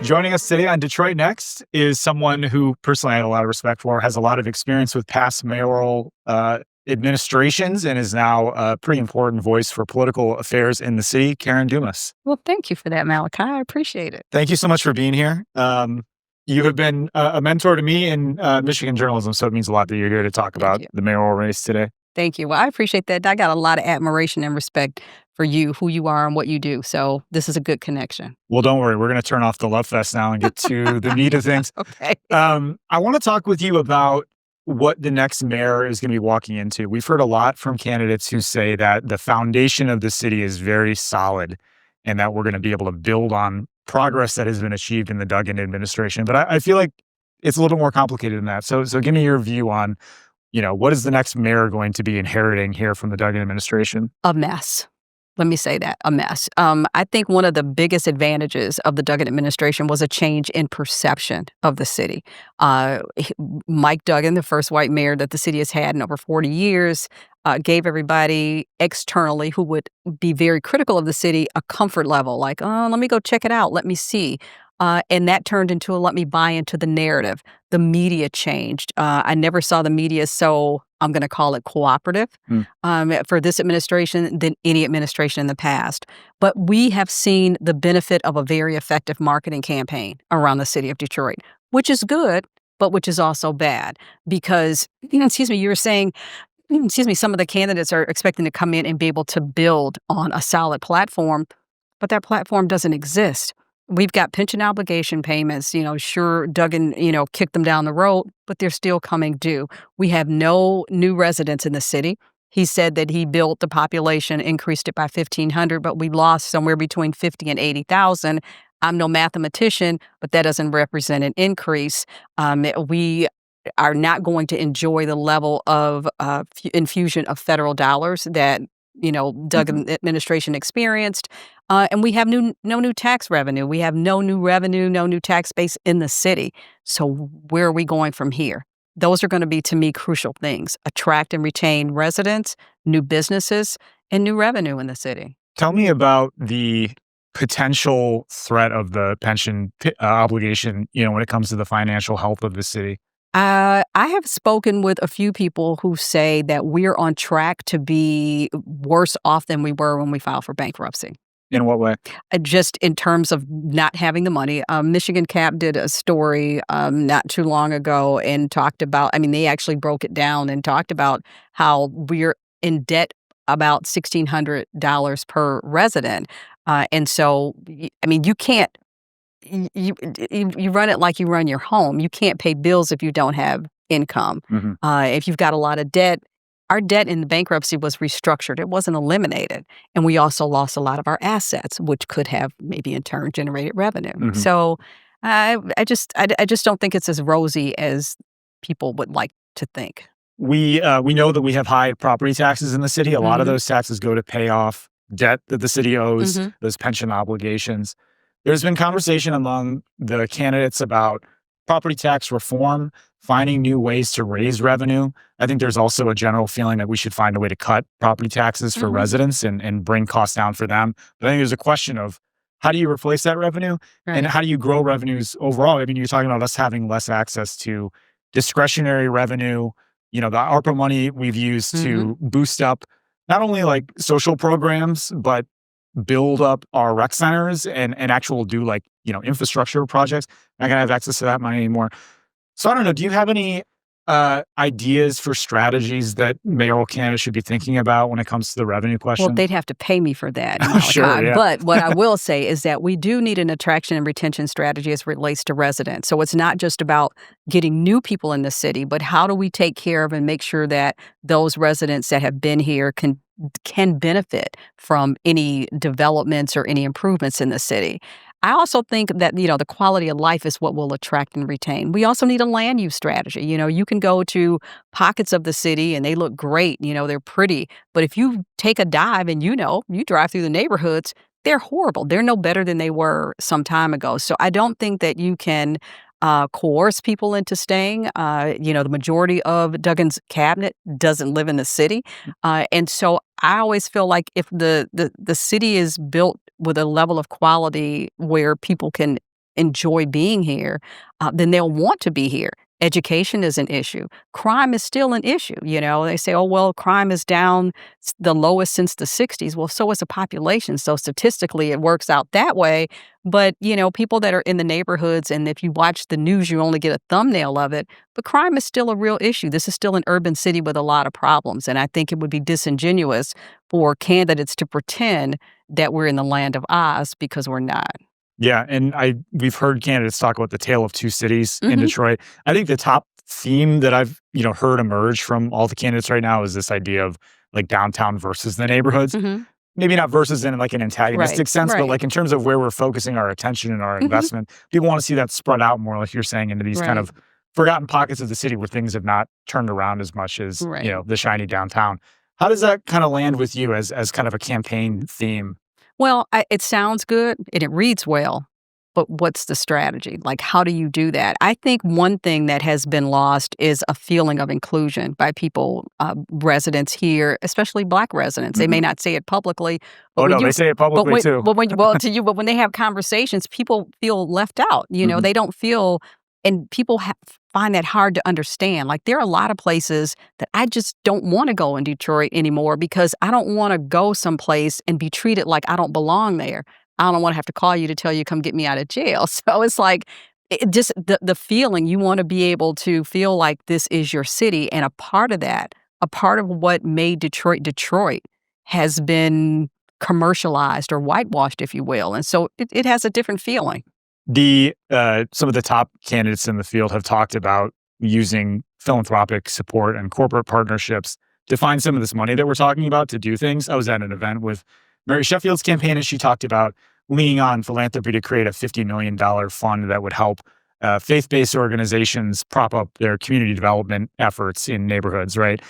Joining us today on Detroit Next is someone who personally I have a lot of respect for, has a lot of experience with past mayoral administrations, and is now a pretty important voice for political affairs in the city, Karen Dumas. Well, thank you for that, Malachi. I appreciate it. Thank you so much for being here. You have been a mentor to me in Michigan journalism, so it means a lot that you're here to talk about the mayoral race today. Thank you. Well, I appreciate that. I got a lot of admiration and respect for you, who you are, and what you do. So this is a good connection. Well, don't worry. We're going to turn off the love fest now and get to the meat of things. Okay. I want to talk with you about what the next mayor is going to be walking into. We've heard a lot from candidates who say that the foundation of the city is very solid and that we're going to be able to build on progress that has been achieved in the Duggan administration. But I feel like it's a little more complicated than that. So give me your view on, what is the next mayor going to be inheriting here from the Duggan administration? A mess. Let me say that, a mess. I think one of the biggest advantages of the Duggan administration was a change in perception of the city. Mike Duggan, the first white mayor that the city has had in over 40 years, gave everybody externally who would be very critical of the city a comfort level, like, oh, let me go check it out, let me see. And that turned into a let me buy into the narrative. The media changed. I never saw the media so, I'm going to call it cooperative for this administration than any administration in the past. But we have seen the benefit of a very effective marketing campaign around the city of Detroit, which is good, but which is also bad because, you were saying, some of the candidates are expecting to come in and be able to build on a solid platform, but that platform doesn't exist. We've got pension obligation payments, sure, Duggan, kicked them down the road, but they're still coming due. We have no new residents in the city. He said that he built the population, increased it by 1,500, but we lost somewhere between 50 and 80,000. I'm no mathematician, but that doesn't represent an increase. We are not going to enjoy the level of infusion of federal dollars that Duggan administration experienced. And we have no new tax revenue. We have no new revenue, no new tax base in the city. So where are we going from here? Those are going to be, to me, crucial things. Attract and retain residents, new businesses, and new revenue in the city. Tell me about the potential threat of the pension obligation, when it comes to the financial health of the city. I have spoken with a few people who say that we're on track to be worse off than we were when we filed for bankruptcy. In what way? Just in terms of not having the money. Michigan Cap did a story not too long ago and talked about, they actually broke it down and talked about how we're in debt about $1,600 per resident. And so, you can't, you run it like you run your home. You can't pay bills if you don't have income. If you've got a lot of debt, our debt in the bankruptcy was restructured. It wasn't eliminated. And we also lost a lot of our assets, which could have maybe in turn generated revenue. So I just don't think it's as rosy as people would like to think. We know that we have high property taxes in the city. A lot of those taxes go to pay off debt that the city owes, those pension obligations. There's been conversation among the candidates about property tax reform, finding new ways to raise revenue. I think there's also a general feeling that we should find a way to cut property taxes for residents and bring costs down for them. But I think there's a question of how do you replace that revenue and how do you grow revenues overall? You're talking about us having less access to discretionary revenue, the ARPA money we've used to boost up not only like social programs, but build up our rec centers and actual do infrastructure projects. Not gonna have access to that money anymore. So I don't know, do you have any ideas for strategies that mayoral candidates should be thinking about when it comes to the revenue question? Well, they'd have to pay me for that. Sure, yeah. But what I will say is that we do need an attraction and retention strategy as it relates to residents. So it's not just about getting new people in the city, but how do we take care of and make sure that those residents that have been here can benefit from any developments or any improvements in the city. I also think that, the quality of life is what will attract and retain. We also need a land use strategy. You can go to pockets of the city and they look great, they're pretty. But if you take a dive and you drive through the neighborhoods, they're horrible. They're no better than they were some time ago. So I don't think that you can coerce people into staying. The majority of Duggan's cabinet doesn't live in the city. And so I always feel like if the city is built with a level of quality where people can enjoy being here, then they'll want to be here. Education is an issue. Crime is still an issue. They say, oh, well, crime is down the lowest since the 60s. Well, so is the population. So statistically, it works out that way. But, people that are in the neighborhoods, and if you watch the news, you only get a thumbnail of it. But crime is still a real issue. This is still an urban city with a lot of problems. And I think it would be disingenuous for candidates to pretend that we're in the land of Oz, because we're not. Yeah, and we've heard candidates talk about the tale of two cities in Detroit. I think the top theme that I've heard emerge from all the candidates right now is this idea of like downtown versus the neighborhoods. Maybe not versus in like an antagonistic sense, but like in terms of where we're focusing our attention and our investment. People want to see that spread out more, like you're saying, into these kind of forgotten pockets of the city where things have not turned around as much as the shiny downtown. How does that kind of land with you as kind of a campaign theme? Well, it sounds good and it reads well, but what's the strategy? Like, how do you do that? I think one thing that has been lost is a feeling of inclusion by people, residents here, especially Black residents. They may not say it publicly. But they say it publicly too. But when they have conversations, people feel left out. They don't feel, and people find that hard to understand. Like, there are a lot of places that I just don't want to go in Detroit anymore because I don't want to go someplace and be treated like I don't belong there. I don't want to have to call you to tell you come get me out of jail. So it's like just the feeling, you want to be able to feel like this is your city. And a part of that, a part of what made Detroit Detroit has been commercialized or whitewashed, if you will. And so it has a different feeling. Some of the top candidates in the field have talked about using philanthropic support and corporate partnerships to find some of this money that we're talking about to do things. I was at an event with Mary Sheffield's campaign, and she talked about leaning on philanthropy to create a $50 million fund that would help faith-based organizations prop up their community development efforts in neighborhoods, right?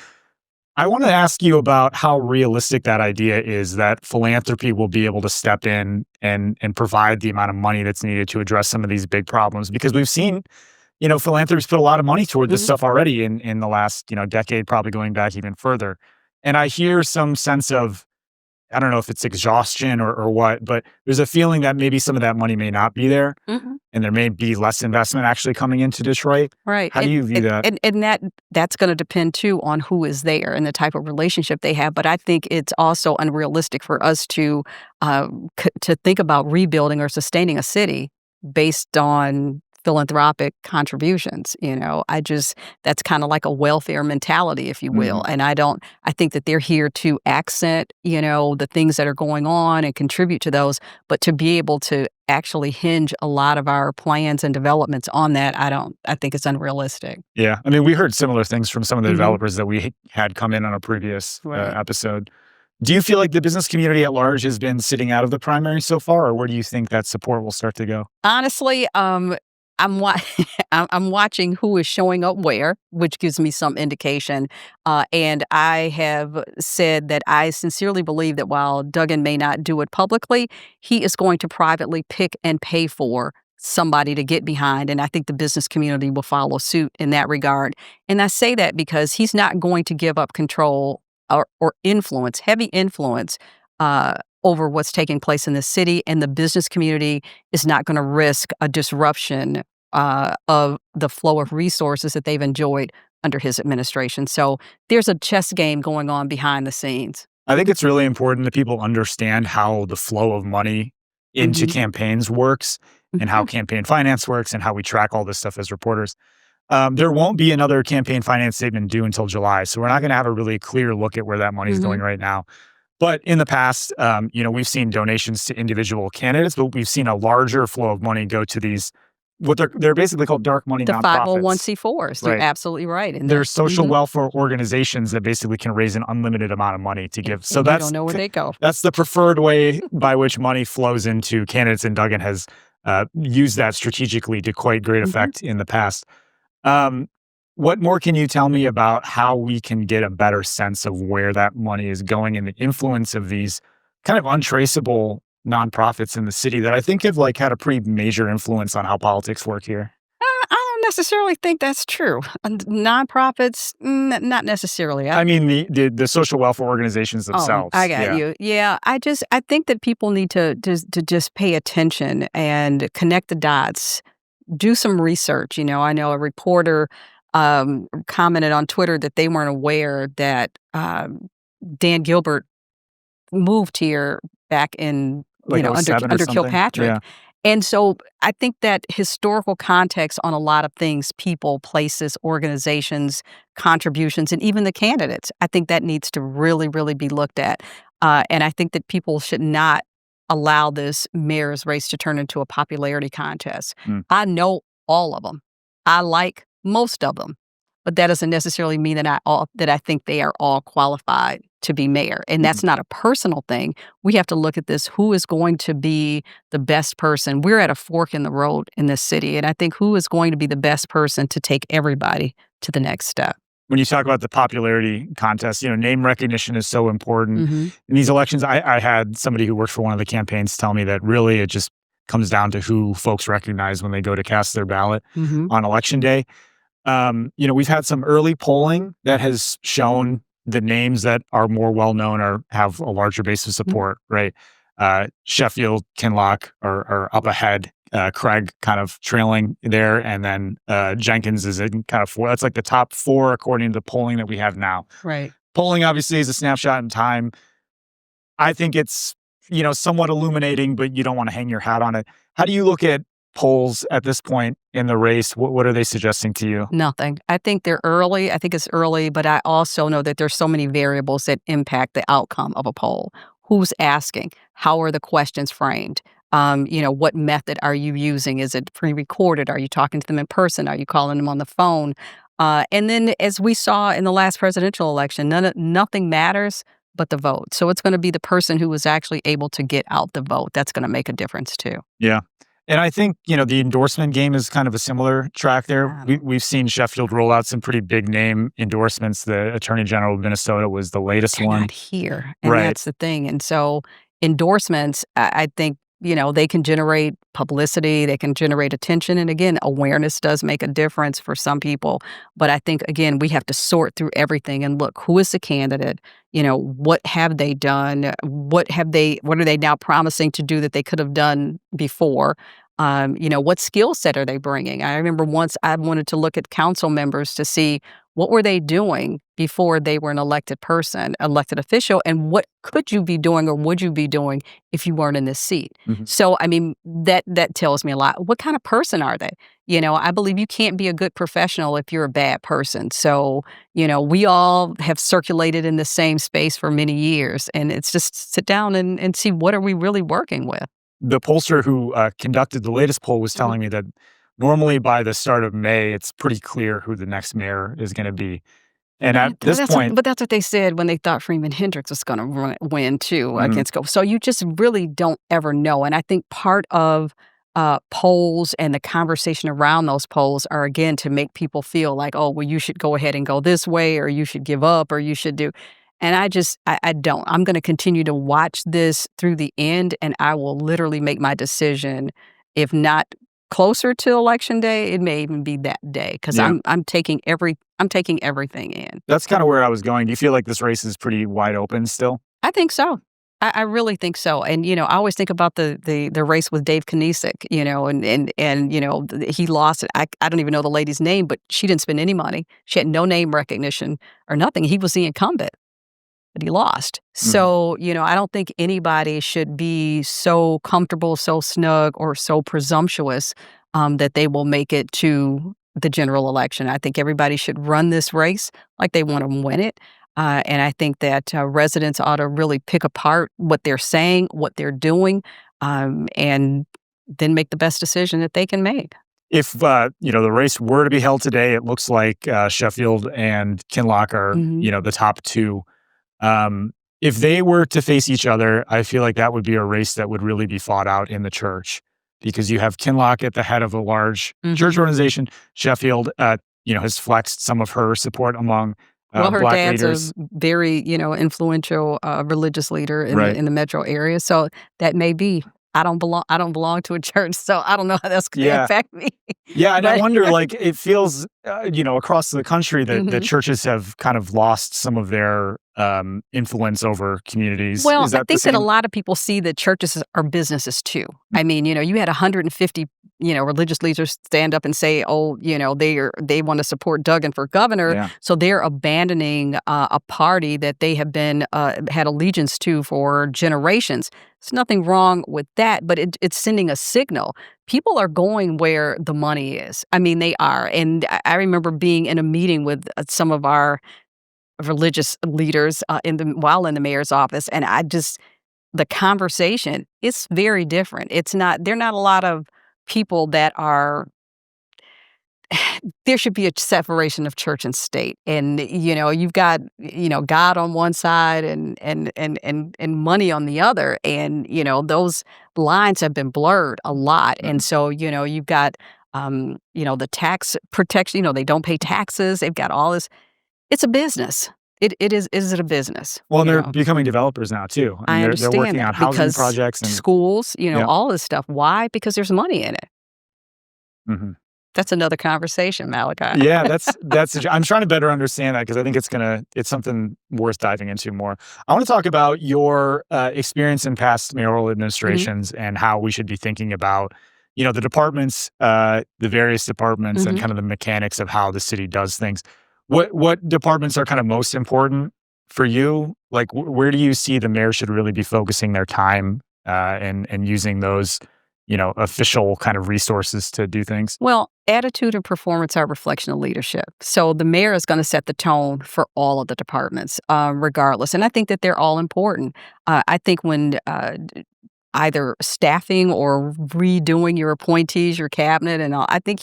I want to ask you about how realistic that idea is, that philanthropy will be able to step in and provide the amount of money that's needed to address some of these big problems. Because we've seen, philanthropists put a lot of money toward this stuff already in the last, decade, probably going back even further. And I hear some sense of, I don't know if it's exhaustion or what, but there's a feeling that maybe some of that money may not be there, and there may be less investment actually coming into Detroit. Right. How do you view that? And that's going to depend too on who is there and the type of relationship they have. But I think it's also unrealistic for us to think about rebuilding or sustaining a city based on philanthropic contributions. That's kind of like a welfare mentality, if you will. And I think that they're here to accent, the things that are going on and contribute to those, but to be able to actually hinge a lot of our plans and developments on that, I think it's unrealistic. Yeah. I mean, we heard similar things from some of the developers that we had come in on a previous episode. Do you feel like the business community at large has been sitting out of the primary so far, or where do you think that support will start to go? Honestly, I'm watching who is showing up where, which gives me some indication. And I have said that I sincerely believe that while Duggan may not do it publicly, he is going to privately pick and pay for somebody to get behind. And I think the business community will follow suit in that regard. And I say that because he's not going to give up control or influence, heavy influence, over what's taking place in the city, and the business community is not going to risk a disruption of the flow of resources that they've enjoyed under his administration. So there's a chess game going on behind the scenes. I think it's really important that people understand how the flow of money into campaigns works and how campaign finance works and how we track all this stuff as reporters. There won't be another campaign finance statement due until July, so we're not going to have a really clear look at where that money is going right now. But in the past, we've seen donations to individual candidates, but we've seen a larger flow of money go to these, what they're basically called dark money nonprofits. The 501c4s. You're absolutely right. And they're social welfare organizations that basically can raise an unlimited amount of money to give. So that's, you don't know where they go. That's the preferred way by which money flows into candidates, and Duggan has used that strategically to quite great effect in the past. What more can you tell me about how we can get a better sense of where that money is going and the influence of these kind of untraceable nonprofits in the city that I think have had a pretty major influence on how politics work here? I don't necessarily think that's true. Nonprofits, not necessarily. I mean, the social welfare organizations themselves. I got Yeah. you. Yeah, I think that people need to just pay attention and connect the dots. Do some research. I know a reporter commented on Twitter that they weren't aware that Dan Gilbert moved here back in, Like under '07 or under something? Kilpatrick. Yeah. And so I think that historical context on a lot of things, people, places, organizations, contributions, and even the candidates, I think that needs to really, really be looked at. And I think that people should not allow this mayor's race to turn into a popularity contest. Mm. I know all of them. I like most of them, but that doesn't necessarily mean that I think they are all qualified to be mayor. And that's not a personal thing. We have to look at this. Who is going to be the best person? We're at a fork in the road in this city. And I think who is going to be the best person to take everybody to the next step? When you talk about the popularity contest, name recognition is so important. Mm-hmm. In these elections, I had somebody who worked for one of the campaigns tell me that really it just comes down to who folks recognize when they go to cast their ballot Mm-hmm. on election day. We've had some early polling that has shown the names that are more well-known or have a larger base of support, right? Sheffield, Kinloch are up ahead. Craig kind of trailing there, and then Jenkins is in kind of four. That's like the top four according to the polling that we have now. Right. Polling obviously is a snapshot in time. I think it's, somewhat illuminating, but you don't want to hang your hat on it. How do you look at polls at this point in the race? What are they suggesting to you? Nothing. I think they're early. I think it's early, but I also know that there's so many variables that impact the outcome of a poll. Who's asking? How are the questions framed? What method are you using? Is it pre-recorded? Are you talking to them in person? Are you calling them on the phone? And then, as we saw in the last presidential election, nothing matters but the vote. So it's going to be the person who was actually able to get out the vote that's going to make a difference too. Yeah. And I think, the endorsement game is kind of a similar track there. We've seen Sheffield roll out some pretty big name endorsements. The Attorney General of Minnesota was the latest They're one. not here, and Right. that's the thing. And so endorsements, I think, they can generate publicity, they can generate attention, and again, awareness does make a difference for some people. But I think, again, we have to sort through everything and look, who is the candidate? What have they done? What are they now promising to do that they could have done before? What skill set are they bringing? I remember once I wanted to look at council members to see what were they doing before they were an elected official, and what could you be doing or would you be doing if you weren't in this seat? Mhm. So, I mean, that tells me a lot. What kind of person are they? I believe you can't be a good professional if you're a bad person. So, we all have circulated in the same space for many years, and it's just sit down and see what are we really working with. The pollster who conducted the latest poll was telling me that normally by the start of May, it's pretty clear who the next mayor is going to be. And at this point, But that's what they said when they thought Freeman Hendricks was going to win too against Go. So you just really don't ever know. And I think part of polls and the conversation around those polls are, again, to make people feel like, oh, well, you should go ahead and go this way, or you should give up, or you should do. And I don't. I'm going to continue to watch this through the end, and I will literally make my decision, if not closer to election day, it may even be that day, because Yeah. I'm taking everything in. That's kind of where I was going. Do you feel like this race is pretty wide open still? I think so. I really think so. And, I always think about the race with Dave Knesek, and he lost it. I don't even know the lady's name, but she didn't spend any money. She had no name recognition or nothing. He was the incumbent, but he lost. So, I don't think anybody should be so comfortable, so snug, or so presumptuous that they will make it to the general election. I think everybody should run this race like they want to win it. And I think that residents ought to really pick apart what they're saying, what they're doing, and then make the best decision that they can make. If, the race were to be held today, it looks like Sheffield and Kinloch are, the top two. If they were to face each other, I feel like that would be a race that would really be fought out in the church, because you have Kinloch at the head of a large church organization. Sheffield, has flexed some of her support among Well, her Black dad's leaders. a very, influential religious leader in Right. the metro area, so that may be. I don't belong to a church, so I don't know how that's gonna Yeah. affect me. Yeah, and I But wonder, like, it feels, across the country that Mhm. churches have kind of lost some of their influence over communities. Well, Is I that the think that a same? lot of people see that churches are businesses too. I mean, you had 150, religious leaders stand up and say, "Oh, they want to support Duggan for governor," Yeah. so they're abandoning a party that they have been had allegiance to for generations. There's nothing wrong with that, but it's sending a signal. People are going where the money is. I mean, they are, and I remember being in a meeting with some of our religious leaders while in the mayor's office, and the conversation is very different. It's not There are not a lot of people that are there should be a separation of church and state, and you've got God on one side and money on the other, and those lines have been blurred a lot, and Mhm. so you've got the tax protection. They don't pay taxes. They've got all this. It's a business. It is. Is it a business? Well, and they're becoming developers now too. I mean, I they're understand working that on housing because projects and schools, yeah. all this stuff. Why? Because there's money in it. Mhm. That's another conversation, Malachi. Yeah, I'm trying to better understand that because I think it's something worth diving into more. I want to talk about your experience in past mayoral Mhm, administrations and how we should be thinking about, the departments, the various departments, and mhm. kind of the mechanics of how the city does things. What departments are kind of most important for you? Like, where do you see the mayor should really be focusing their time and using those, official kind of resources to do things? Well, attitude and performance are a reflection of leadership. So the mayor is going to set the tone for all of the departments, regardless. And I think that they're all important. I think when either staffing or redoing your appointees, your cabinet, and all. I think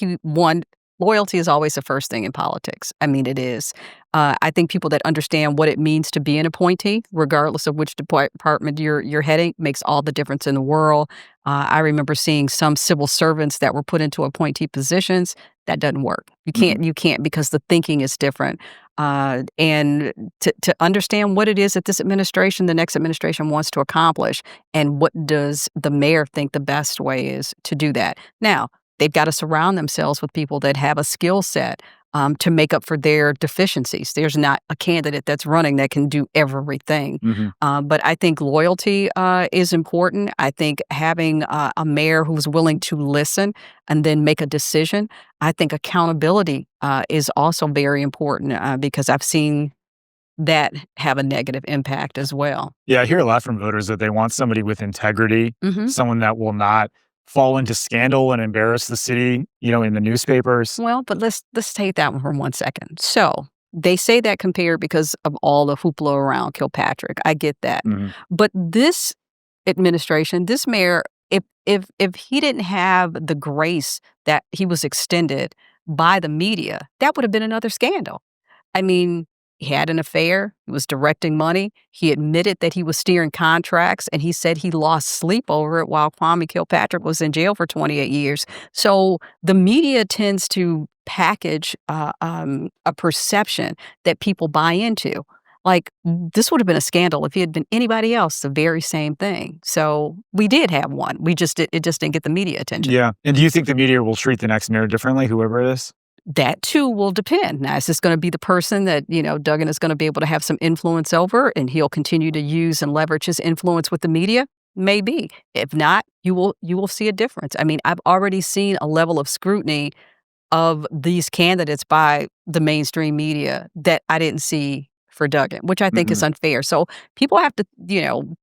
loyalty is always the first thing in politics. I mean, it is. I think people that understand what it means to be an appointee, regardless of which department you're heading, makes all the difference in the world. I remember seeing some civil servants that were put into appointee positions. That doesn't work. Mhm. You can't because the thinking is different. And to understand what it is that the next administration wants to accomplish, and what does the mayor think the best way is to do that. Now, they've got to surround themselves with people that have a skill set to make up for their deficiencies. There's not a candidate that's running that can do everything. Mhm. But I think loyalty is important. I think having a mayor who's willing to listen and then make a decision. I think accountability is also very important because I've seen that have a negative impact as well. Yeah, I hear a lot from voters that they want somebody with integrity, Mhm. someone that will not fall into scandal and embarrass the city, in the newspapers. Well, but let's take that one for 1 second. So, they say that compared because of all the hoopla around Kilpatrick. I get that. Mhm. But this administration, this mayor, if he didn't have the grace that he was extended by the media, that would have been another scandal. I mean, he had an affair, he was directing money, he admitted that he was steering contracts, and he said he lost sleep over it while Kwame Kilpatrick was in jail for 28 years. So the media tends to package a perception that people buy into. Like, this would have been a scandal if he had been anybody else, the very same thing. So we did have one. It just didn't get the media attention. Yeah. And do you think the media will treat the next mayor differently, whoever it is? That too will depend. Now, is this gonna be the person that, Duggan is gonna be able to have some influence over, and he'll continue to use and leverage his influence with the media? Maybe. If not, you will see a difference. I mean, I've already seen a level of scrutiny of these candidates by the mainstream media that I didn't see for Duggan, which I think is Mhm. unfair. So people have to,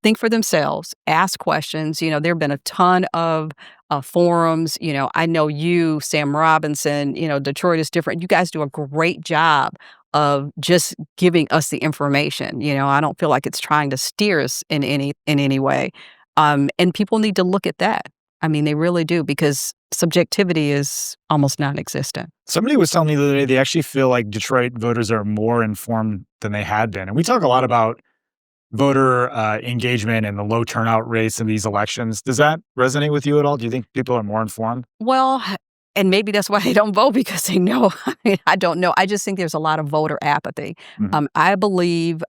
think for themselves, ask questions. There have been a ton of forums. I know you, Sam Robinson, Detroit is different. You guys do a great job of just giving us the information. I don't feel like it's trying to steer us in any way. And people need to look at that. I mean, they really do because subjectivity is almost non-existent. Somebody was telling me the other day they actually feel like Detroit voters are more informed than they had been. And we talk a lot about voter engagement and the low turnout rates in these elections. Does that resonate with you at all? Do you think people are more informed? Well, and maybe that's why they don't vote because they know. I mean, I don't know. I just think there's a lot of voter apathy. Mhm. I believe,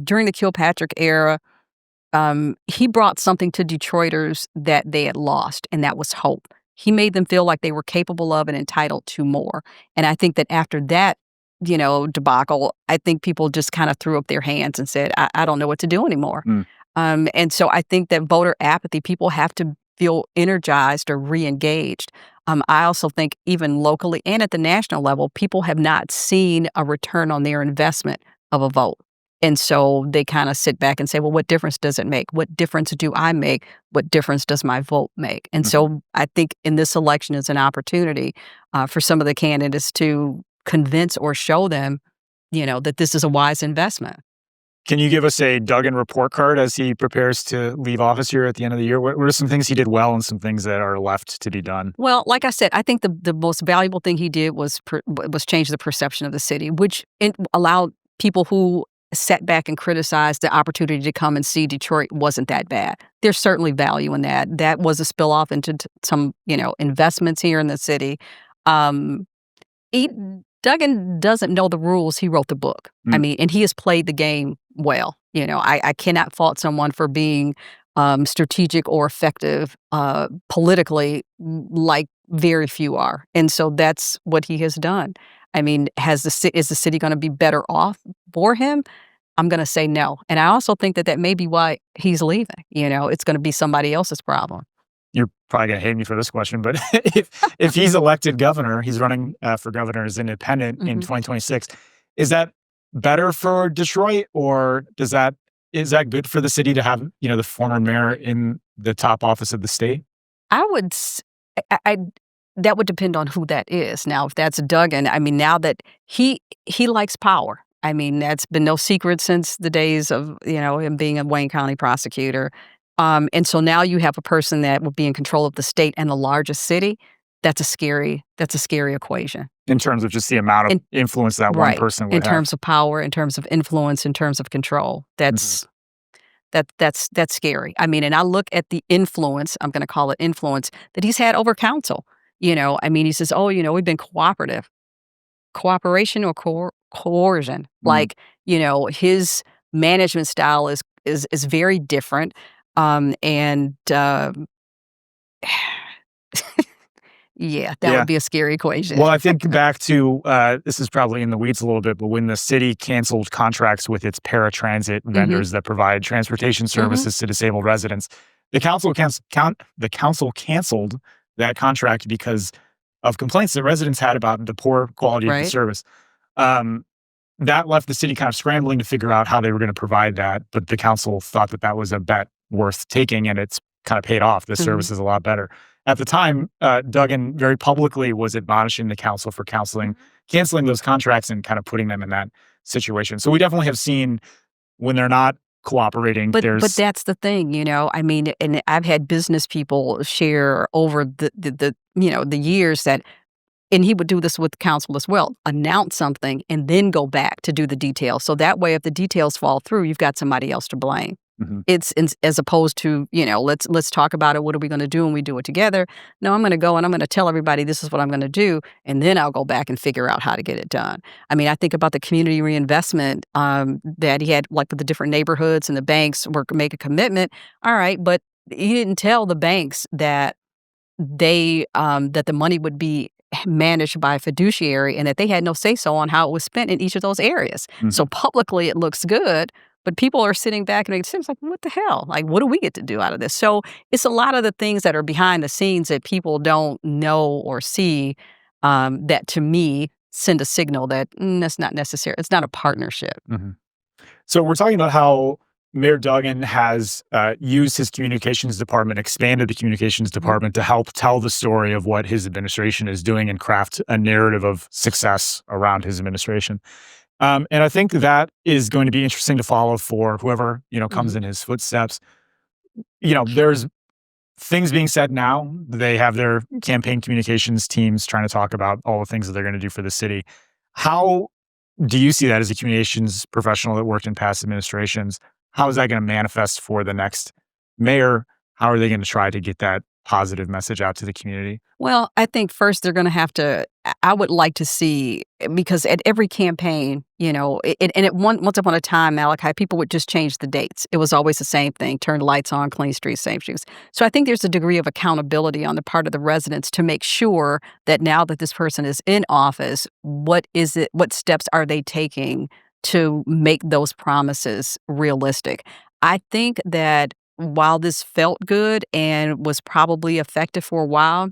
during the Kilpatrick era, he brought something to Detroiters that they had lost, and that was hope. He made them feel like they were capable of and entitled to more. And I think that after that, debacle, I think people just kind of threw up their hands and said, I don't know what to do anymore. Mm. And so I think that voter apathy, people have to feel energized or re-engaged. I also think even locally and at the national level, people have not seen a return on their investment of a vote. And so they kind of sit back and say, well, what difference does it make? What difference do I make? What difference does my vote make? And so I think in this election is an opportunity for some of the candidates to convince or show them, that this is a wise investment. Can you give us a Duggan report card as he prepares to leave office here at the end of the year? What are some things he did well and some things that are left to be done? Well, like I said, I think the most valuable thing he did was change the perception of the city, which allowed people who sat back and criticized the opportunity to come and see Detroit wasn't that bad. There's certainly value in that. That was a spill off into some, investments here in the city. Duggan doesn't know the rules. He wrote the book. I mean, and he has played the game well. I cannot fault someone for being strategic or effective politically like very few are. And so that's what he has done. I mean, is the city going to be better off for him? I'm going to say no. And I also think that may be why he's leaving. It's going to be somebody else's problem. You're probably going to hate me for this question, but if he's elected governor, he's running for governor as independent in 2026, is that better for Detroit, or is that good for the city to have, the former mayor in the top office of the state? That would depend on who that is. Now, if that's Duggan, I mean, now that he likes power. I mean, that's been no secret since the days of, him being a Wayne County prosecutor. And so now you have a person that will be in control of the state and the largest city. That's a scary equation. In terms of just the amount of influence that one person would have. In terms of power, in terms of influence, in terms of control. That's scary. I mean, and I look at the influence, I'm going to call it influence, that he's had over council. I mean, he says, oh, we've been cooperative. Cooperation or coercion. Like, his management style is very different. Yeah, that would be a scary equation. Well, I think back to, this is probably in the weeds a little bit, but when the city canceled contracts with its paratransit vendors that provide transportation services to disabled residents, the council canceled that contract because of complaints that residents had about the poor quality of the service. That left the city kind of scrambling to figure out how they were going to provide that, but the council thought that was a bet worth taking, and it's kind of paid off. The service is a lot better. At the time, Duggan very publicly was admonishing the council for canceling those contracts and kind of putting them in that situation. So we definitely have seen when they're not cooperating. But that's the thing, I mean, and I've had business people share over the years that, and he would do this with council as well, announce something and then go back to do the details. So that way, if the details fall through, you've got somebody else to blame. It's as opposed to, let's talk about it. What are we going to do? And we do it together. No, I'm going to go and I'm going to tell everybody this is what I'm going to do. And then I'll go back and figure out how to get it done. I mean, I think about the community reinvestment that he had, like with the different neighborhoods and the banks were make a commitment. All right. But he didn't tell the banks that that the money would be managed by a fiduciary and that they had no say-so on how it was spent in each of those areas. So publicly it looks good, but people are sitting back and it seems like, what the hell? Like, what do we get to do out of this? So it's a lot of the things that are behind the scenes that people don't know or see that, to me, send a signal that that's not necessary. It's not a partnership. So we're talking about how Mayor Duggan has used his communications department, expanded the communications department to help tell the story of what his administration is doing and craft a narrative of success around his administration. And I think that is going to be interesting to follow for whoever, comes in his footsteps. There's things being said now. They have their campaign communications teams trying to talk about all the things that they're going to do for the city. How do you see that as a communications professional that worked in past administrations? How is that going to manifest for the next mayor? How are they going to try to get that positive message out to the community? Well, I think first they're gonna have to I would like to see because at every campaign, once upon a time, Malachi, people would just change the dates. It was always the same thing, turn the lights on, clean streets, same shoes. So I think there's a degree of accountability on the part of the residents to make sure that now that this person is in office, what steps are they taking to make those promises realistic? I think that while this felt good and was probably effective for a while,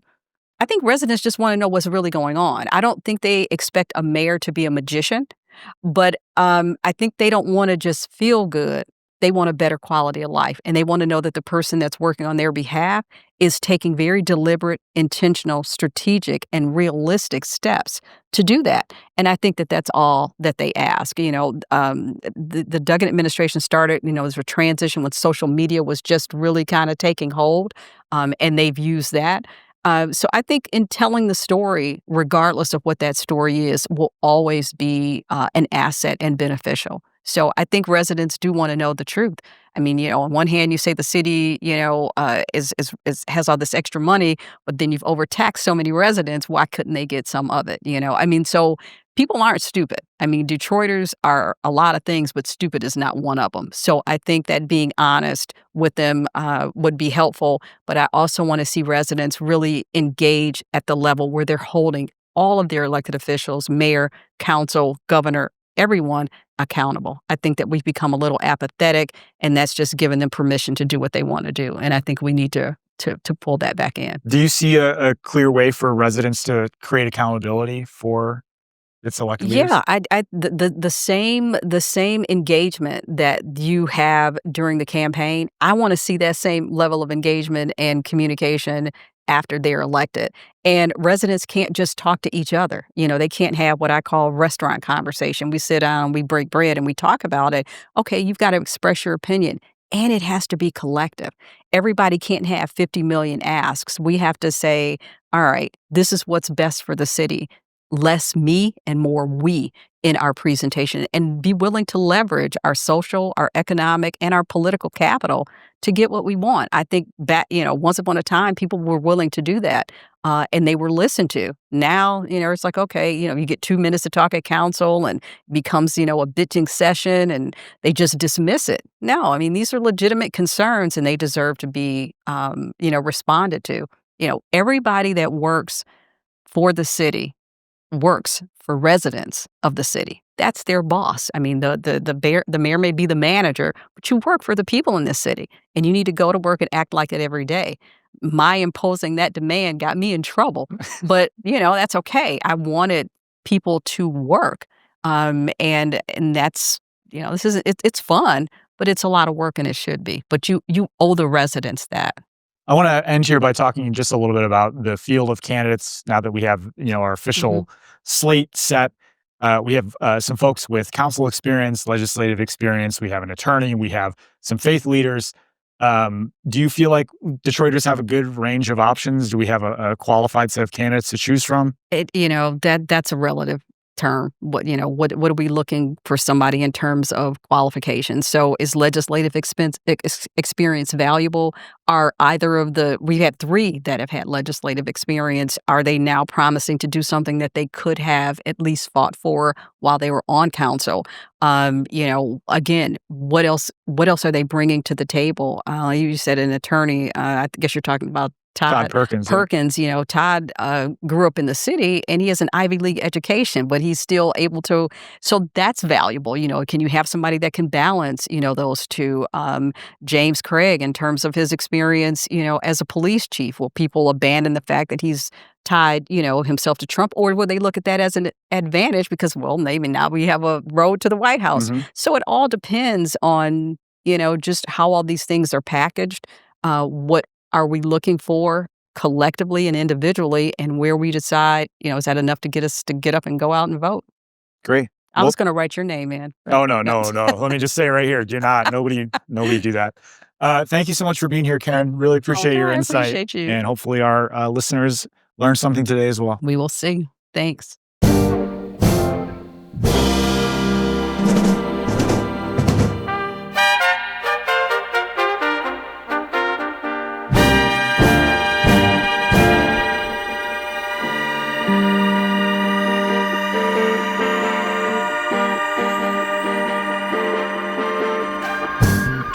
I think residents just wanna know what's really going on. I don't think they expect a mayor to be a magician, but, I think they don't wanna just feel good. They want a better quality of life, and they wanna know that the person that's working on their behalf is taking very deliberate, intentional, strategic, and realistic steps to do that, and I think that that's all that they ask. The Duggan administration started, as a transition when social media was just really kinda taking hold, and they've used that. So I think in telling the story, regardless of what that story is, will always be an asset and beneficial. So I think residents do want to know the truth. I mean, on one hand, you say the city, has all this extra money, but then you've overtaxed so many residents. Why couldn't they get some of it? I mean, so people aren't stupid. I mean, Detroiters are a lot of things, but stupid is not one of them. So I think that being honest with them would be helpful. But I also want to see residents really engage at the level where they're holding all of their elected officials, mayor, council, governor, everyone accountable. I think that we've become a little apathetic, and that's just giving them permission to do what they want to do. And I think we need to pull that back in. Do you see a clear way for residents to create accountability for its elected leaders? Yeah, the same engagement that you have during the campaign, I wanna see that same level of engagement and communication after they're elected. And residents can't just talk to each other. They can't have what I call restaurant conversation. We sit down, we break bread, and we talk about it. Okay, you've got to express your opinion, and it has to be collective. Everybody can't have 50 million asks. We have to say, all right, this is what's best for the city. Less me and more we in our presentation, and be willing to leverage our social, our economic, and our political capital to get what we want. I think that, once upon a time, people were willing to do that, and they were listened to. Now, it's like, okay, you get 2 minutes to talk at council and becomes, a bitching session, and they just dismiss it. No, I mean, these are legitimate concerns, and they deserve to be, responded to. Everybody that works for the city works for residents of the city. That's their boss. I mean, the mayor may be the manager, but you work for the people in this city, and you need to go to work and act like it every day. My imposing that demand got me in trouble, but that's okay. I wanted people to work, and that's this is it's fun, but it's a lot of work, and it should be. But you owe the residents that. I want to end here by talking just a little bit about the field of candidates now that we have, our official slate set. We have some folks with council experience, legislative experience. We have an attorney. We have some faith leaders. Do you feel like Detroiters have a good range of options? Do we have a qualified set of candidates to choose from? That's a relative term. What are we looking for somebody in terms of qualifications? So is legislative experience valuable? Are either of we had 3 that have had legislative experience. Are they now promising to do something that they could have at least fought for while they were on council? Again, what else are they bringing to the table? You said an attorney. I guess you're talking about Todd Perkins. Todd grew up in the city, and he has an Ivy League education, but he's still able to. So that's valuable. Can you have somebody that can balance, those two? James Craig, in terms of his experience, as a police chief, will people abandon the fact that he's tied, himself to Trump, or will they look at that as an advantage because, well, maybe now we have a road to the White House? So it all depends on, just how all these things are packaged. What are we looking for collectively and individually, and where we decide, is that enough to get us to get up and go out and vote? Great. I was going to write your name in. Oh, no. Let me just say right here, do not. Nobody do that. Thank you so much for being here, Karen. Really appreciate your insight. I appreciate you. And hopefully our listeners learned something today as well. We will see. Thanks.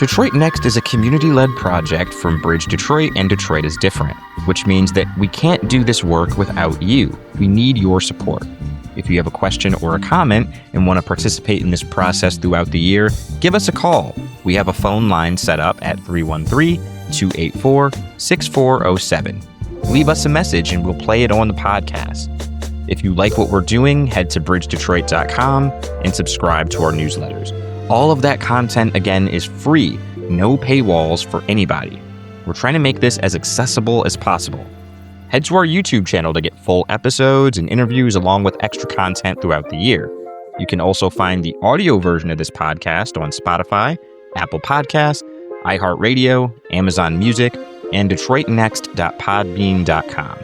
Detroit Next is a community-led project from Bridge Detroit and Detroit is Different, which means that we can't do this work without you. We need your support. If you have a question or a comment and want to participate in this process throughout the year, give us a call. We have a phone line set up at 313-284-6407. Leave us a message and we'll play it on the podcast. If you like what we're doing, head to bridgedetroit.com and subscribe to our newsletters. All of that content, again, is free, no paywalls for anybody. We're trying to make this as accessible as possible. Head to our YouTube channel to get full episodes and interviews along with extra content throughout the year. You can also find the audio version of this podcast on Spotify, Apple Podcasts, iHeartRadio, Amazon Music, and DetroitNext.podbean.com.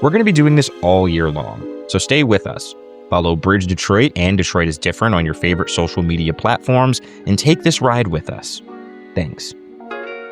We're going to be doing this all year long, so stay with us. Follow Bridge Detroit and Detroit is Different on your favorite social media platforms and take this ride with us. Thanks.